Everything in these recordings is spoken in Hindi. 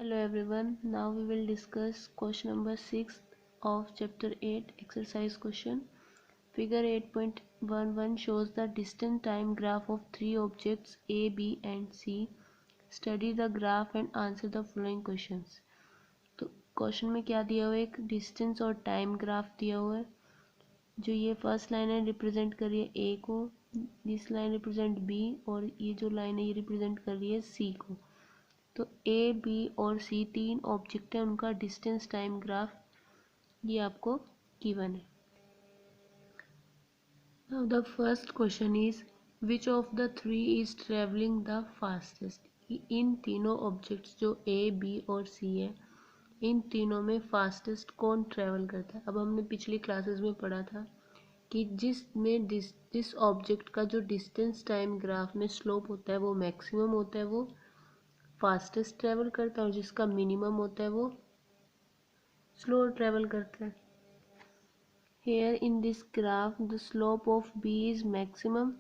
Hello everyone, now we will discuss question number 6 of chapter 8 exercise question. Figure 8.11 shows the distance time graph of three objects A, B and C. Study the graph and answer the following questions. तो क्वेश्चन में क्या दिया हुआ है, एक डिस्टेंस और टाइम ग्राफ दिया हुआ है. जो ये फर्स्ट लाइन है रिप्रेजेंट कर रही है ए को, दिस लाइन रिप्रेजेंट बी और ये जो लाइन है ये रिप्रेजेंट कर रही है सी को. तो ए बी और सी तीन ऑब्जेक्ट हैं, उनका डिस्टेंस टाइम ग्राफ ये आपको गिवन है. Now the first question is which of the three is travelling the fastest. इन तीनों ऑब्जेक्ट्स जो ए बी और सी है, इन तीनों में फास्टेस्ट कौन ट्रेवल करता है. अब हमने पिछली क्लासेस में पढ़ा था कि जिस ऑब्जेक्ट का जो डिस्टेंस टाइम ग्राफ में स्लोप होता है वो मैक्सिमम होता है, वो फास्टेस्ट ट्रेवल करता है, और जिसका मिनिमम होता है वो स्लो ट्रेवल करता है. Here in this graph the slope of B is maximum,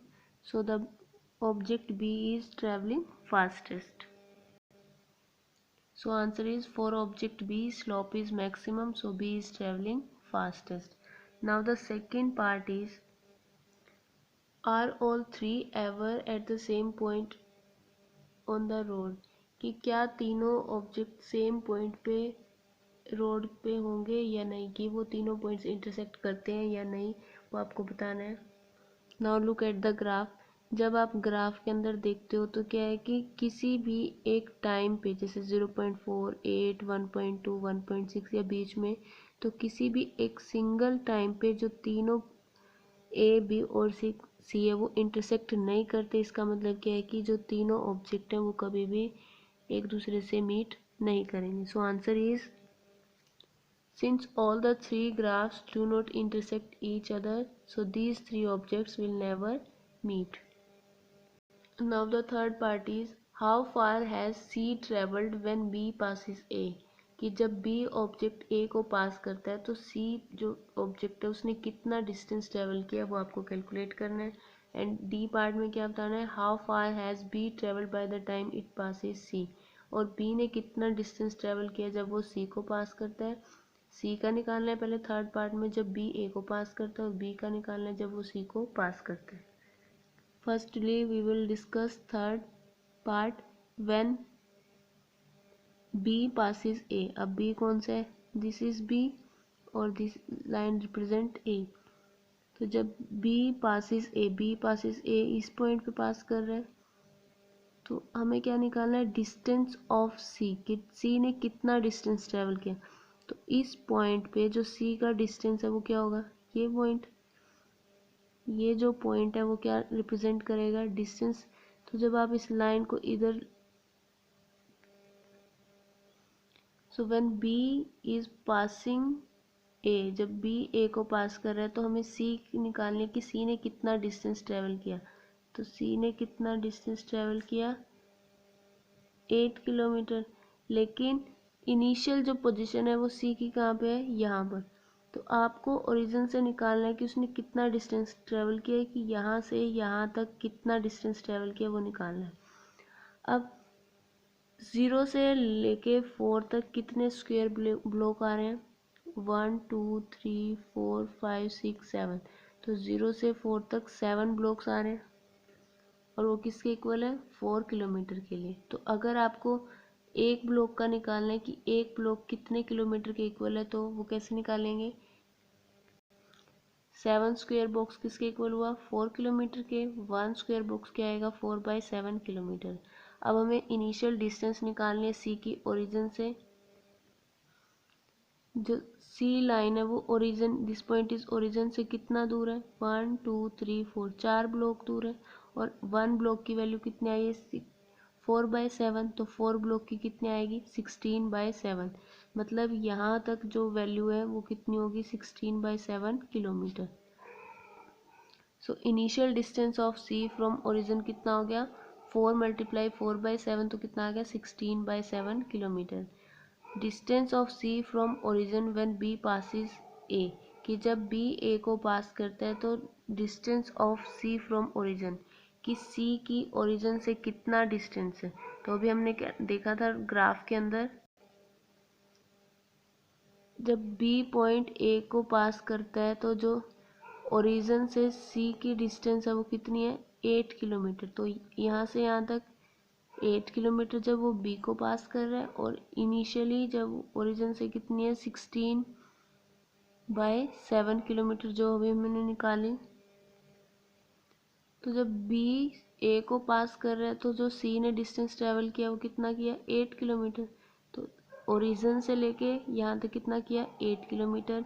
so the object B is traveling fastest. So answer is for object B slope is maximum, so B is traveling fastest. Now the second part is, are all three ever at the same point on the road. कि क्या तीनों ऑब्जेक्ट सेम पॉइंट पे रोड पे होंगे या नहीं, कि वो तीनों पॉइंट्स इंटरसेक्ट करते हैं या नहीं, वो आपको बताना है. Now look at the graph. जब आप ग्राफ के अंदर देखते हो तो क्या है कि किसी भी एक टाइम पे, जैसे 0.4, 8, 1.2, 1.6 या बीच में, तो किसी भी एक सिंगल टाइम पे जो तीनों ए बी और सी है वो इंटरसेक्ट नहीं करते. इसका मतलब क्या है कि जो तीनों ऑब्जेक्ट हैं वो कभी भी एक दूसरे से मीट नहीं करेंगे. So answer is, since all the three graphs do not intersect each other, so these three objects will never meet. Now the third part is, how far has C traveled when B passes A. कि जब B ऑब्जेक्ट A को पास करता है तो C जो ऑब्जेक्ट है उसने कितना डिस्टेंस ट्रेवल किया वो आपको कैलकुलेट करना है. एंड D पार्ट में क्या बताना है, how far has B travelled by the time it passes C. और B ने कितना डिस्टेंस ट्रेवल किया जब वो C को पास करता है. सी का निकालना है पहले थर्ड पार्ट में जब बी ए को पास करता है, और बी का निकालना है जब वो सी को पास करता है. Firstly we will discuss third part when B passes A. अब बी कौन सा है, दिस इज बी और दिस लाइन रिप्रेजेंट ए. तो जब बी पासिस ए इस पॉइंट पे पास कर रहा है, तो हमें क्या निकालना है, डिस्टेंस ऑफ सी, कि सी ने कितना डिस्टेंस ट्रेवल किया. तो इस पॉइंट पे जो सी का डिस्टेंस है वो क्या होगा, ये पॉइंट, ये जो पॉइंट है वो क्या रिप्रेजेंट करेगा, डिस्टेंस. तो जब आप इस लाइन को इधर, so when B is passing A, जब बी ए को पास कर रहा है तो हमें सी निकालने की, सी ने कितना डिस्टेंस ट्रेवल किया. तो सी ने कितना डिस्टेंस ट्रेवल किया, 8 किलोमीटर. लेकिन इनिशियल जो पोजीशन है वो सी की कहाँ पे है, यहाँ पर. तो आपको ओरिजिन से निकालना है कि उसने कितना डिस्टेंस ट्रेवल किया है, कि यहाँ से यहाँ तक कितना डिस्टेंस ट्रेवल किया वो निकालना है. अब 0 से लेके 4 तक कितने स्क्वायर ब्लॉक आ रहे हैं, 1 2 3 4 5 6 7. तो 0 से 4 तक 7 ब्लॉक्स आ रहे हैं, और वो किसके इक्वल है, 4 किलोमीटर के लिए. तो अगर आपको एक ब्लॉक का निकालना है कि एक ब्लॉक कितने किलोमीटर के इक्वल है, तो वो कैसे निकालेंगे, 7 स्क्वायर बॉक्स किसके इक्वल हुआ, 4 किलोमीटर के. 1 स्क्वायर बॉक्स क्या आएगा, 4/7 किलोमीटर. अब हमें इनिशियल डिस्टेंस निकालनी है सी की ओरिजिन से. जो सी लाइन है वो origin, this point is origin से कितना दूर है, 1 2 3 4, 4 ब्लॉक दूर है. और 1 ब्लॉक की वैल्यू कितनी आई है, 4/7. तो 4 ब्लॉक की कितनी आएगी, 16/7. मतलब यहाँ तक जो वैल्यू है वो कितनी होगी, 16/7 kilometre. So initial distance of C from origin कितना हो गया, 4 × 4/7, तो कितना आ गया, 16/7 kilometre. Distance of C from origin when B passes A, कि जब बी ए को पास करता है तो distance of C from origin, कि सी की ओरिजिन से कितना डिस्टेंस है. तो अभी हमने क्या देखा था ग्राफ के अंदर, जब बी पॉइंट ए को पास करता है तो जो ओरिजिन से सी की डिस्टेंस है वो कितनी है 8 किलोमीटर। तो यहाँ से यहाँ तक 8 किलोमीटर जब वो बी को पास कर रहा है, और इनिशियली जब ओरिजिन से कितनी है 16/7 किलोमीटर जो अभी मैंने निकाली। तो जब बी ए को पास कर रहा है तो जो सी ने डिस्टेंस ट्रेवल किया वो कितना किया 8 किलोमीटर। तो ओरिजिन से लेके यहाँ तक कितना किया 8 किलोमीटर,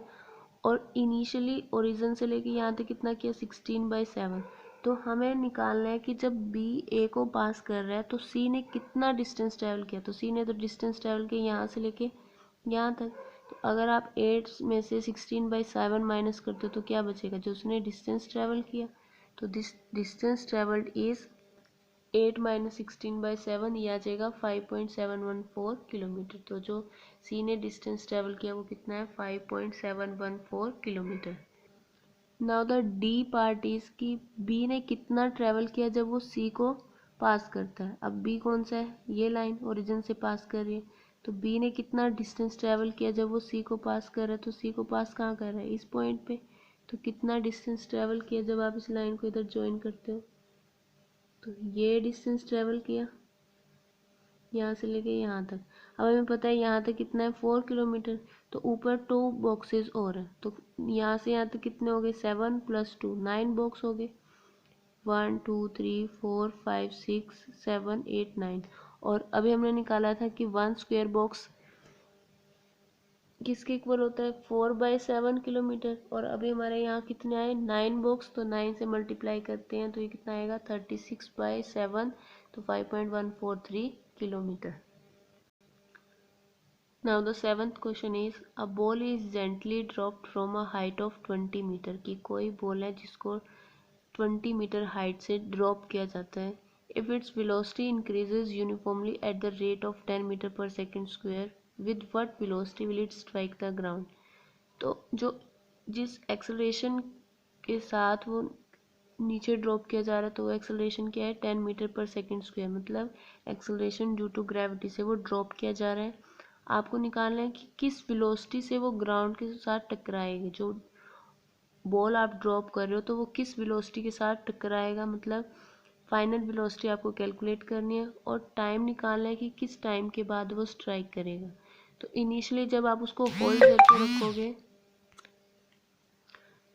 और इनिशियली ओरिजिन से लेके यहाँ तक कितना किया 16/7। तो हमें निकालना है कि जब बी ए को पास कर रहा है तो सी ने कितना डिस्टेंस ट्रेवल किया। तो सी ने तो डिस्टेंस ट्रेवल किया यहाँ से लेके यहाँ तक। तो अगर आप 8 में से 16/7 माइनस करते हो तो क्या बचेगा, जो उसने डिस्टेंस ट्रेवल किया। तो this distance travelled is 8 minus 16/7, ये आ जाएगा 5.714 किलोमीटर। तो जो सी ने डिस्टेंस ट्रेवल किया वो कितना है 5.714 kilometre. Now the D part is कि बी ने कितना ट्रेवल किया जब वो सी को पास करता है। अब बी कौन सा है, ये लाइन ओरिजिन से पास कर रही है। तो बी ने कितना डिस्टेंस ट्रेवल किया जब वो सी को पास कर रहा है। तो सी को पास कहाँ कर रहा है, इस पॉइंट पे। तो कितना डिस्टेंस ट्रेवल किया जब आप इस लाइन को इधर ज्वाइन करते हो, तो ये डिस्टेंस ट्रेवल किया यहाँ से लेके यहाँ तक। अब हमें पता है यहाँ तक कितना है 4 किलोमीटर। तो ऊपर 2 बॉक्सेस और है, तो यहाँ से यहाँ तक कितने हो गए 7 + 2 9 बॉक्स हो गए। 1 2 3 4 5 6 7 8 9। और अभी हमने निकाला था कि 1 स्क्वायर बॉक्स किसके इक्वल होता है 4/7 किलोमीटर। और अभी हमारे यहाँ कितने आए 9 बॉक्स, तो 9 से मल्टीप्लाई करते हैं तो ये कितना आएगा 36/7, तो 5.143 kilometre. Now the seventh question is a ball is gently dropped from a height of 20 metre. की कोई बॉल है जिसको 20 मीटर हाइट से ड्रॉप किया जाता है। If its velocity increases uniformly at the rate of 10 metre per second square, with what velocity will it strike the ground. तो जो जिस एक्सेलरेशन के साथ वो नीचे ड्रॉप किया जा रहा है, तो वो एक्सेलरेशन क्या है 10 मीटर पर सेकेंड स्क्वायर, मतलब एक्सेलरेशन ड्यू टू ग्रेविटी से वो ड्रॉप किया जा रहा है। आपको निकालना है कि किस वेलोसिटी से वो ग्राउंड के साथ टकराएगी। जो बॉल आप ड्रॉप कर रहे हो तो वो किस वेलोसिटी के साथ टकराएगा, मतलब फाइनल वेलोसिटी आपको कैलकुलेट करनी है, और टाइम निकालना है कि किस टाइम के बाद वो स्ट्राइक करेगा। तो इनिशियली जब आप उसको होल्ड करके रखोगे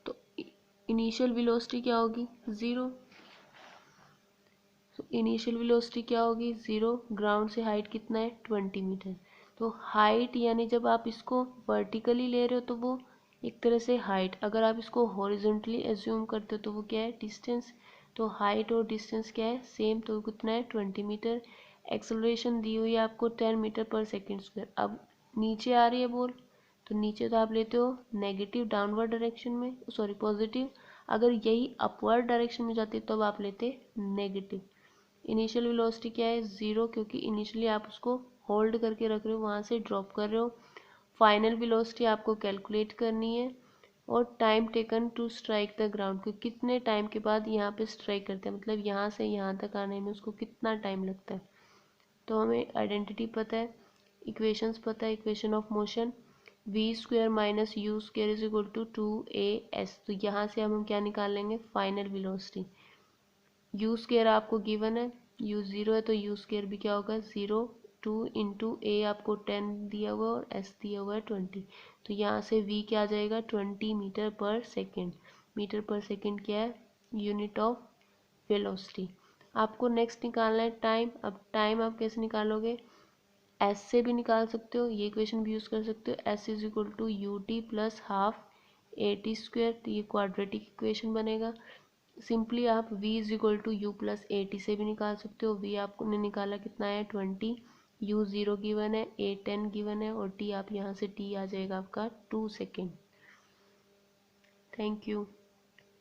तो इनिशियल वेलोसिटी क्या होगी 0। तो इनिशियल वेलोसिटी क्या होगी 0। ग्राउंड से हाइट कितना है 20 मीटर। तो हाइट यानी जब आप इसको वर्टिकली ले रहे हो तो वो एक तरह से हाइट, अगर आप इसको हॉरिजॉन्टली एज्यूम करते हो तो वो क्या है डिस्टेंस। तो हाइट और डिस्टेंस क्या है सेम, तो कितना है 20 मीटर। एक्सेलरेशन दी हुई है आपको 10 मीटर पर सेकेंड स्क्वायर। अब नीचे आ रही है बॉल, तो नीचे तो आप लेते हो नेगेटिव डाउनवर्ड डायरेक्शन में, सॉरी पॉजिटिव। अगर यही अपवर्ड डायरेक्शन में जाती तो आप लेते नेगेटिव। इनिशियल वेलोसिटी क्या है 0, क्योंकि इनिशियली आप उसको होल्ड करके रख रहे हो, वहाँ से ड्रॉप कर रहे हो। फाइनल वेलोसिटी आपको कैलकुलेट करनी है, और time taken to strike the ground, क्योंकि कितने टाइम के बाद यहाँ पे स्ट्राइक करते हैं, मतलब यहाँ से यहाँ तक आने में उसको कितना टाइम लगता है। तो हमें आइडेंटिटी पता है, इक्वेशंस पता है, equation of motion v² - u² = 2as। तो यहाँ से हम क्या निकाल लेंगे फाइनल वेलोसिटी। u² आपको गिवन है, u 0 है तो u² भी क्या होगा 0। 2 × a आपको 10 दिया हुआ और s दिया हुआ है 20। तो यहाँ से v क्या आ जाएगा 20 metre per second. Metre per second क्या है यूनिट ऑफ वेलोसिटी। आपको नेक्स्ट निकालना है टाइम। अब टाइम आप कैसे निकालोगे, एस से भी निकाल सकते हो, ये इक्वेशन भी यूज़ कर सकते हो। S is equal to U T plus half A T square, तो ये क्वाड्रेटिक इक्वेशन बनेगा। सिंपली आप v is equal to U plus A T से भी निकाल सकते हो। v आपने निकाला कितना है 20, u 0 गिवन है, a 10 गिवन है, और t आप यहाँ से t आ जाएगा आपका 2 सेकेंड। Thank you.